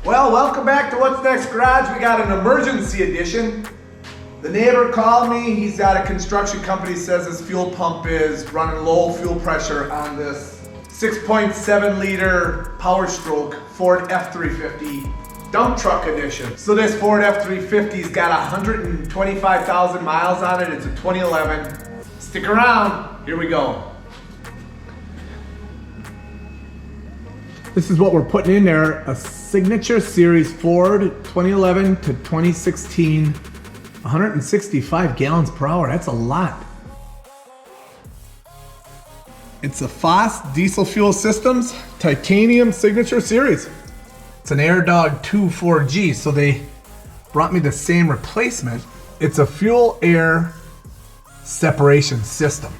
Well, welcome back to What's Next Garage. We got an emergency edition. The neighbor called me. He's got a construction company, says his fuel pump is running low fuel pressure on this 6.7 liter Power Stroke Ford F350 dump truck edition. So this Ford F350's got 125,000 miles on it. It's a 2011. Stick around, here we go. This is what we're putting in there, a Signature Series Ford 2011 to 2016, 165 gallons per hour, that's a lot. It's a FASS diesel fuel systems, Titanium Signature Series. It's an AirDog II 4G, so they brought me the same replacement. It's a fuel air separation system.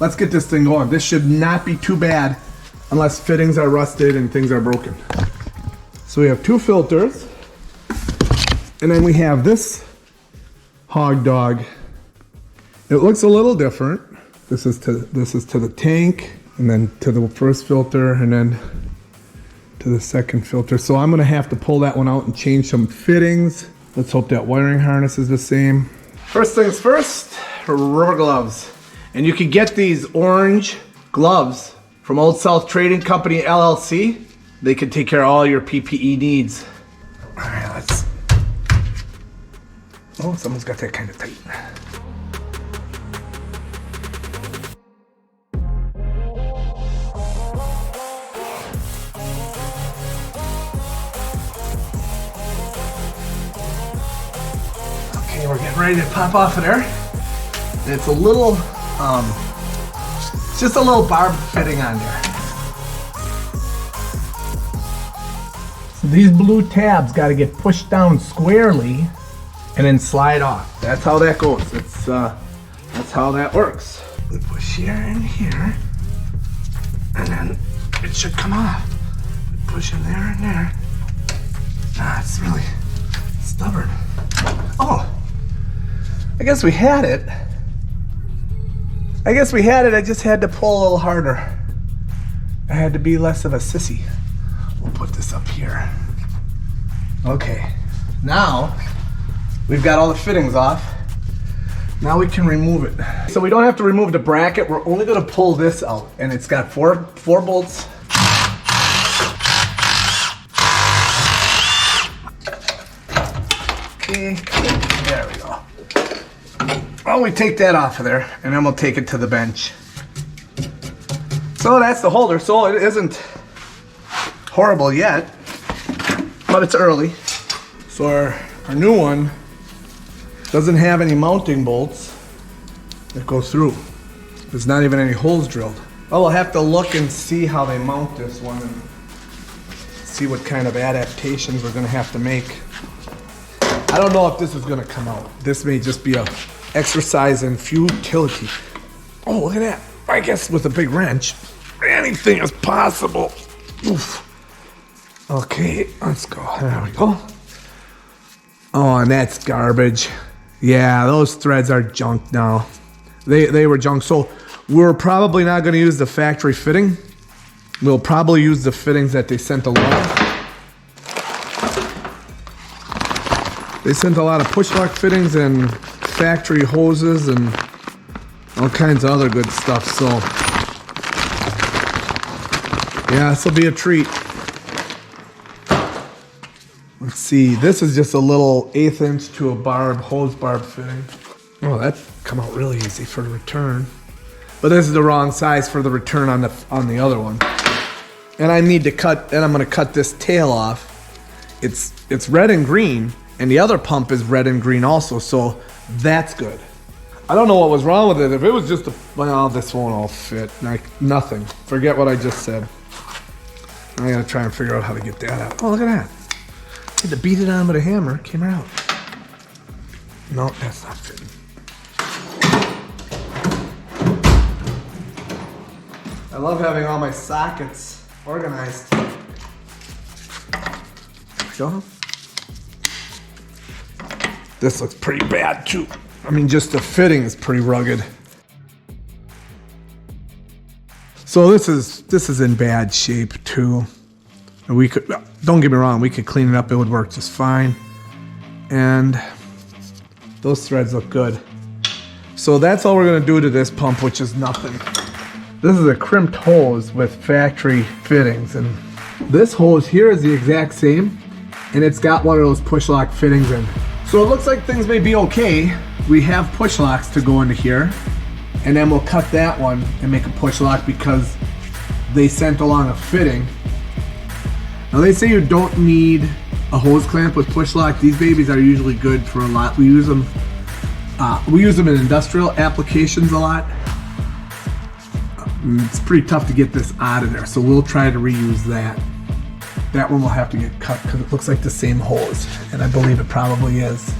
Let's get this thing going. This should not be too bad unless fittings are rusted and things are broken. So we have two filters, and then we have this hog dog. It looks a little different. This is to the tank, and then to the first filter, and then to the second filter. So I'm gonna have to pull that one out and change some fittings. Let's hope that wiring harness is the same. First things first, rubber gloves. And you can get these orange gloves from Old South Trading Company LLC. They can take care of all your PPE needs. All right, let's. Oh, someone's got that kind of tight. Okay, we're getting ready to pop off of there. And it's a little, just a little barb fitting on there. So these blue tabs got to get pushed down squarely and then slide off. That's how that goes. That's how that works. We push here and here, and then it should come off. We push in there and there. Ah, it's really stubborn. Oh, I guess we had it. I just had to pull a little harder. I had to be less of a sissy. We'll put this up here. Okay, now we've got all the fittings off. Now we can remove it. So we don't have to remove the bracket. We're only gonna pull this out, and it's got four bolts. Okay, there we go. Well, we take that off of there, and then we'll take it to the bench. So that's the holder. So it isn't horrible yet, but it's early. So our new one doesn't have any mounting bolts that go through. There's not even any holes drilled. Well, we'll have to look and see how they mount this one and see what kind of adaptations we're gonna have to make. I don't know if this is gonna come out. This may just be a exercise in futility. Oh, look at that. I guess with a big wrench, anything is possible. Oof. Okay, let's go. There we go. Oh, and that's garbage. Yeah, those threads are junk now. They were junk. So we're probably not going to use the factory fitting. We'll probably use the fittings that they sent along. They sent a lot of push lock fittings and factory hoses and all kinds of other good stuff. So yeah, this will be a treat. Let's see, this is just a little 1/8 inch to a hose barb fitting. Oh, that come out really easy for the return. But this is the wrong size for the return on the other one. And I need to cut, and I'm gonna cut this tail off. It's red and green, and the other pump is red and green also, so that's good. I don't know what was wrong with it. If it was just well, this won't all fit. Like, nothing. Forget what I just said. I gotta try and figure out how to get that out. Oh, look at that. Had to beat it on with a hammer, came out. No, that's not fitting. I love having all my sockets organized. There we go. This looks pretty bad too. I mean, just the fitting is pretty rugged. So this is in bad shape too. And we could, don't get me wrong, we could clean it up, it would work just fine. And those threads look good. So that's all we're gonna do to this pump, which is nothing. This is a crimped hose with factory fittings, and this hose here is the exact same, and it's got one of those push lock fittings in. So it looks like things may be okay. We have push locks to go into here, and then we'll cut that one and make a push lock because they sent along a fitting. Now they say you don't need a hose clamp with push lock. These babies are usually good for a lot. We use them in industrial applications a lot. It's pretty tough to get this out of there, so we'll try to reuse that. That one will have to get cut because it looks like the same hose, and I believe it probably is.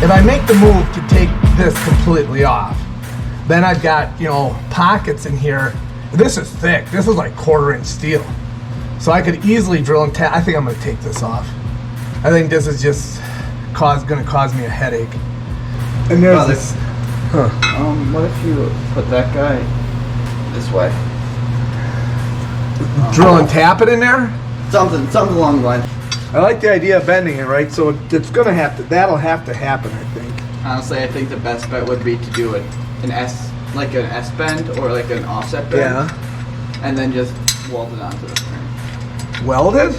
If I make the move to take this completely off, then I've got, you know, pockets in here. This is thick. This is like 1/4-inch steel. So I could easily drill and tap. I think I'm gonna take this off. I think this is just gonna cause me a headache. And there's this. Huh. What if you put that guy this way? Drill and tap it in there? Something along the line. I like the idea of bending it, right? So it's gonna have to, that'll have to happen, I think. Honestly, I think the best bet would be to do an S bend or like an offset bend. Yeah. And then just weld it onto the frame. Welded?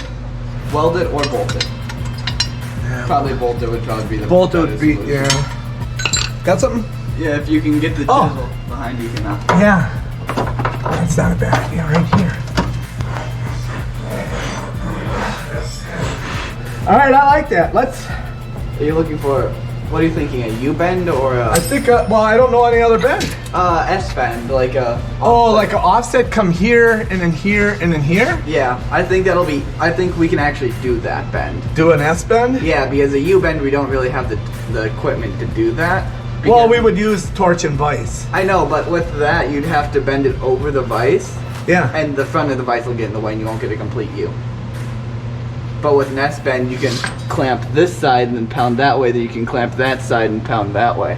Welded or bolted. Yeah. Probably bolted would probably be the bolted would be, solution. yeah. Got something? Yeah, if you can get the chisel behind you, you can. Yeah. That's not a bad idea right here. All right, I like that. Let's. Are you looking for? What are you thinking? A U bend or a? I think. Well, I don't know any other bend. S bend, like a. Oh, like an offset. Come here and then here and then here. Yeah, I think that'll be. I think we can actually do that bend. Do an S bend? Yeah, because a U bend we don't really have the equipment to do that. Well, we would use torch and vise. I know, but with that you'd have to bend it over the vise. Yeah. And the front of the vise will get in the way, and you won't get a complete U. But with an S bend, you can clamp this side and then pound that way. Then you can clamp that side and pound that way,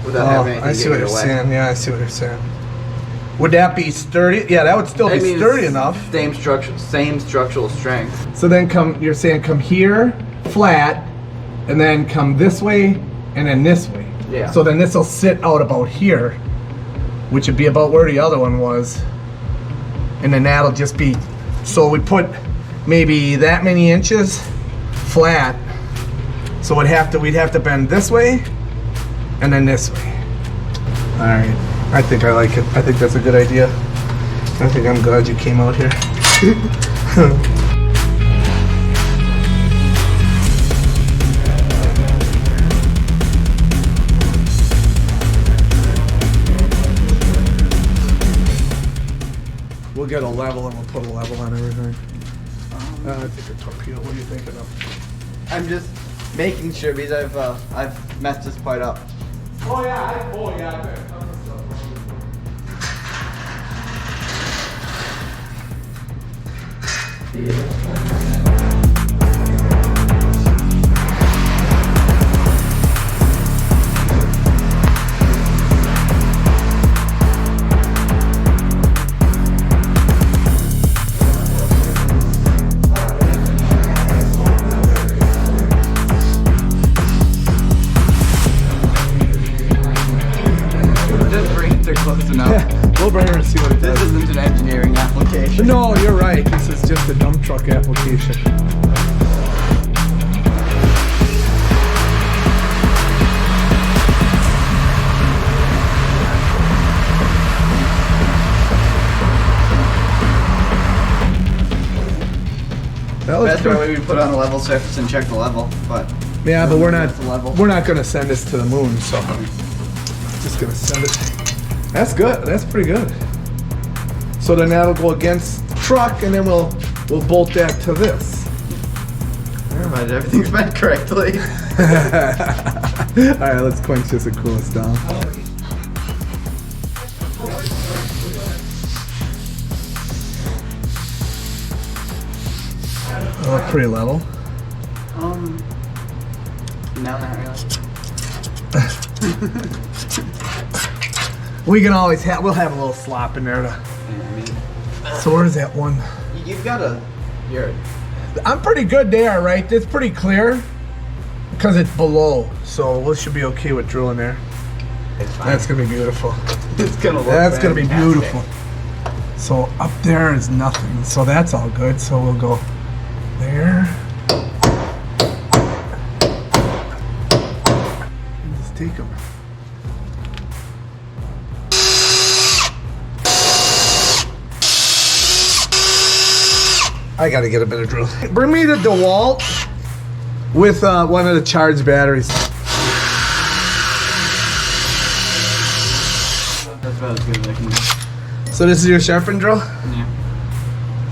without having anything I see get what in you're the way. saying. Yeah, I see what you're saying. Would that be sturdy? Yeah, that would still be sturdy enough. Same structural strength. So then you're saying come here, flat, and then come this way, and then this way. Yeah. So then this will sit out about here, which would be about where the other one was. And then that'll just be, so we put maybe that many inches flat. So we'd have to bend this way and then this way. All right, I think I like it. I think that's a good idea. I think I'm glad you came out here. We'll get a level and we'll put a level on everything. I think a torpedo. What are you thinking of? I'm just making sure because I've messed this part up. Oh yeah, I bet. Close enough. We'll bring her and see what it does. This isn't an engineering application. No, you're right. This is just a dump truck application. That's why we put on a level surface and check the level, but yeah, but we're not going to send this to the moon, so just going to send it. That's good. That's pretty good. So then that'll go against the truck, and then we'll we'll bolt that to this. Never mind, everything's bent correctly. Alright, let's quench this and cool us down. Oh, pretty level. No, not really. We can always have, we'll have a little slop in there to. So where's that one? You've got a, I'm pretty good there, right? It's pretty clear because it's below, so we should be okay with drilling there. it's fine. That's gonna be beautiful. It's gonna look That's gonna be fantastic. beautiful. So up there is nothing, so that's all good. So we'll go there. Just take them. I gotta get a better drill. Bring me the DeWalt with one of the charged batteries. That's about as good as I can do. So this is your sharpen drill? Yeah.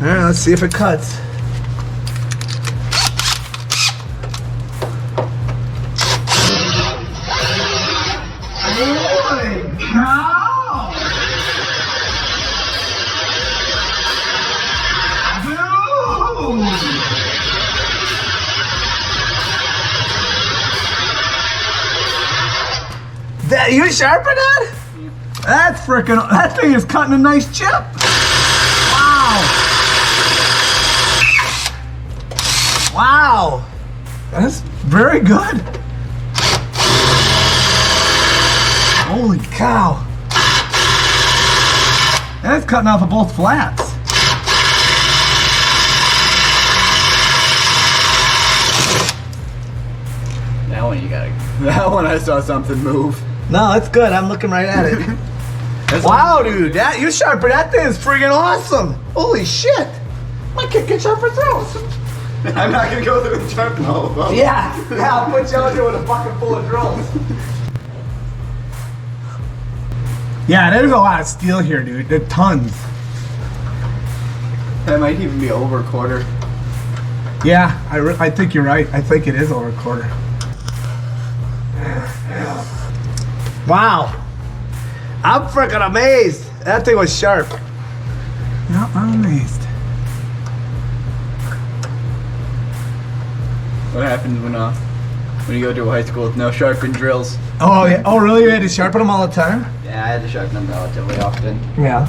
Alright, let's see if it cuts. Holy cow! Dude! That, you sharpen that? That's freaking, that thing is cutting a nice chip. Wow. Wow. That's very good. Holy cow. That's cutting off of both flats. That one you gotta. That one I saw something move. No, that's good. I'm looking right at it. Wow, dude. That, you sharpen, that thing is friggin' awesome. Holy shit. My kid can sharpen throws. I'm not gonna go through and sharpen all of them. Yeah, I'll put you out here with a bucket full of drills. Yeah, there's a lot of steel here, dude. There's tons. That might even be over a quarter. Yeah, I think you're right. I think it is over a quarter. Wow. I'm freaking amazed. That thing was sharp. Yeah, I'm amazed. What happens when you go to a high school with no sharpened drills? Oh, yeah. Oh, really? You had to sharpen them all the time? Yeah, I had to sharpen them relatively often. Yeah.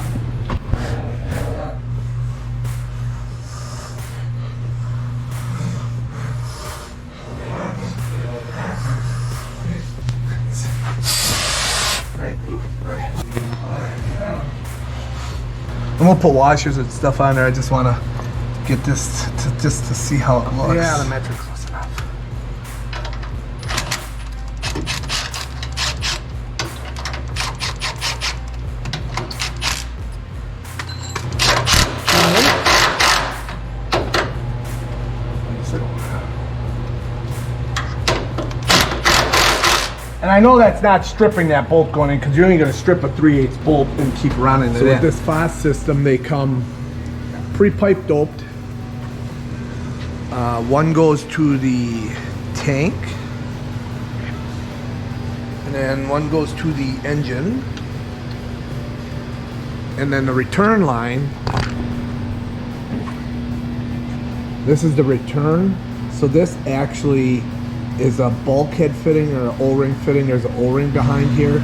And we'll put washers and stuff on there. I just want to get this to see how it looks. Yeah, the metric's close enough. And I know that's not stripping that bolt going in, because you're only going to strip a 3/8 bolt and keep running it. So with this FASS system, they come pre-pipe doped. One goes to the tank, and then one goes to the engine, and then the return line. This is the return. So this actually is a bulkhead fitting or an O-ring fitting. There's an O-ring behind here.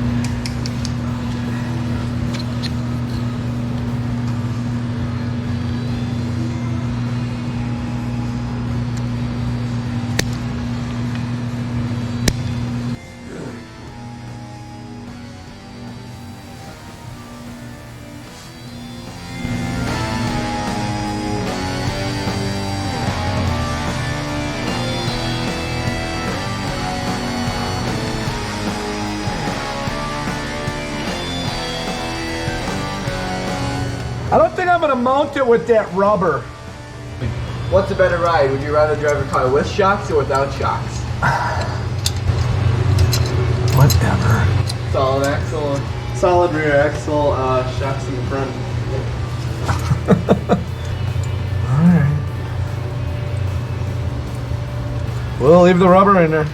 I don't think I'm gonna mount it with that rubber. What's a better ride? Would you rather drive a car with shocks or without shocks? Whatever. Solid axle, solid rear axle, shocks in the front. All right. We'll leave the rubber in there.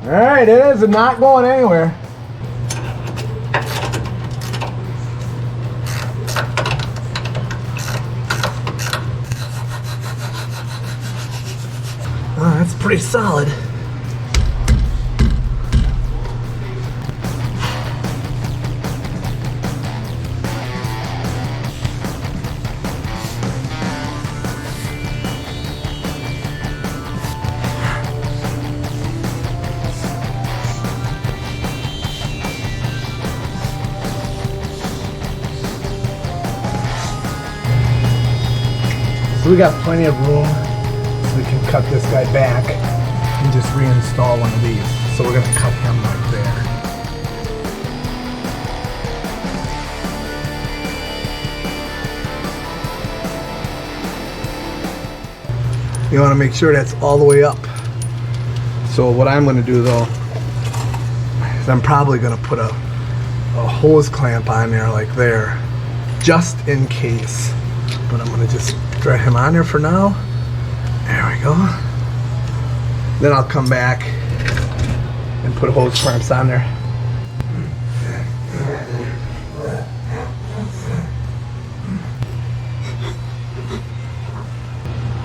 Alright, it is not going anywhere. Oh, that's pretty solid. So we got plenty of room, so we can cut this guy back and just reinstall one of these. So we're gonna cut him right there. You wanna make sure that's all the way up. So what I'm gonna do though, is I'm probably gonna put a hose clamp on there like there, just in case. But I'm gonna just thread him on there for now. There we go. Then I'll come back and put hose clamps on there.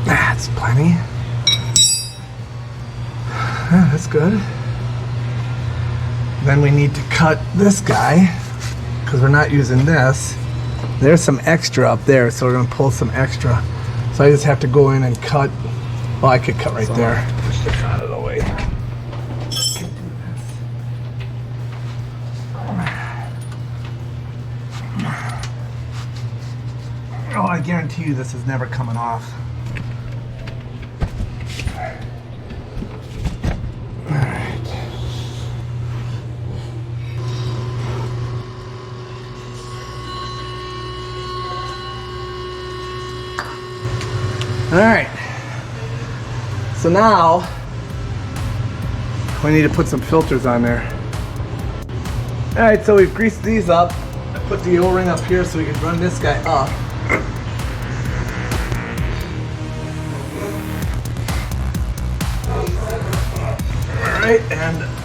That's plenty. Yeah, that's good. Then we need to cut this guy because we're not using this. There's some extra up there, so we're gonna pull some extra. So I just have to go in and cut. Well, I could cut right there. Push this out of the way. Oh, I guarantee you this is never coming off. Alright, so now we need to put some filters on there. Alright, so we've greased these up. I put the O-ring up here so we can run this guy up.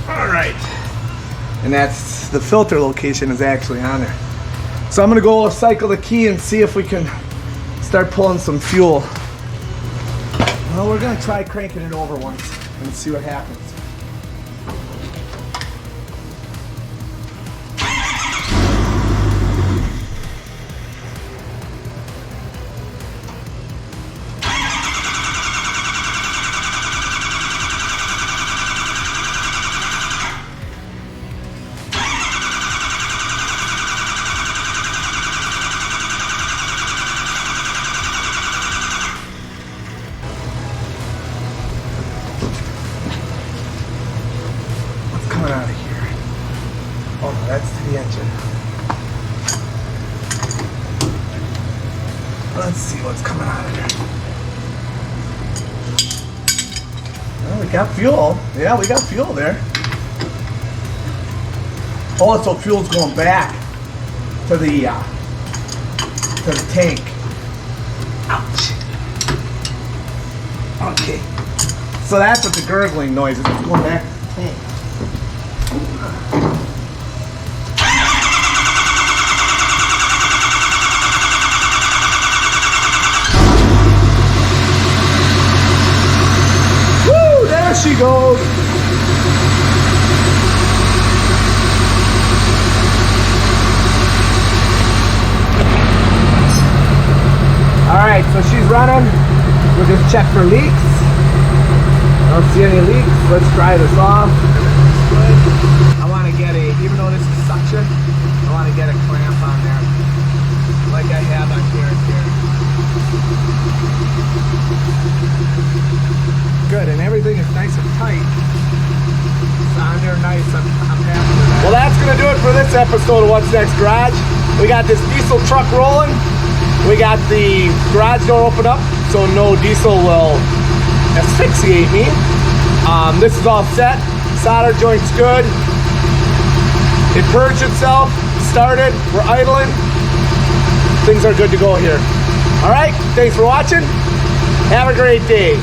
Alright. And that's, the filter location is actually on there. So I'm gonna go cycle the key and see if we can start pulling some fuel. Well, we're gonna try cranking it over once and see what happens. Out of here. Oh, no, that's to the engine. Let's see what's coming out of there. Well, we got fuel. Yeah, we got fuel there. Oh, so fuel's going back to the tank. Ouch. Okay. So that's what the gurgling noise is. It's going back to the tank. Woo! There she goes. Alright, so she's running. We'll just check for leaks. I don't see any leaks. Let's dry this off. I want to get even though this is suction, I want to get a clamp on there, like I have on here and here. Good, and everything is nice and tight. It's on there nice, I'm happy with that. Well, that's going to do it for this episode of What's Next Garage. We got this diesel truck rolling. We got the garage door open up, so no diesel will asphyxiate me. This is all set. Solder joint's good. It purged itself, started, we're idling. things are good to go here. All right, thanks for watching. Have a great day.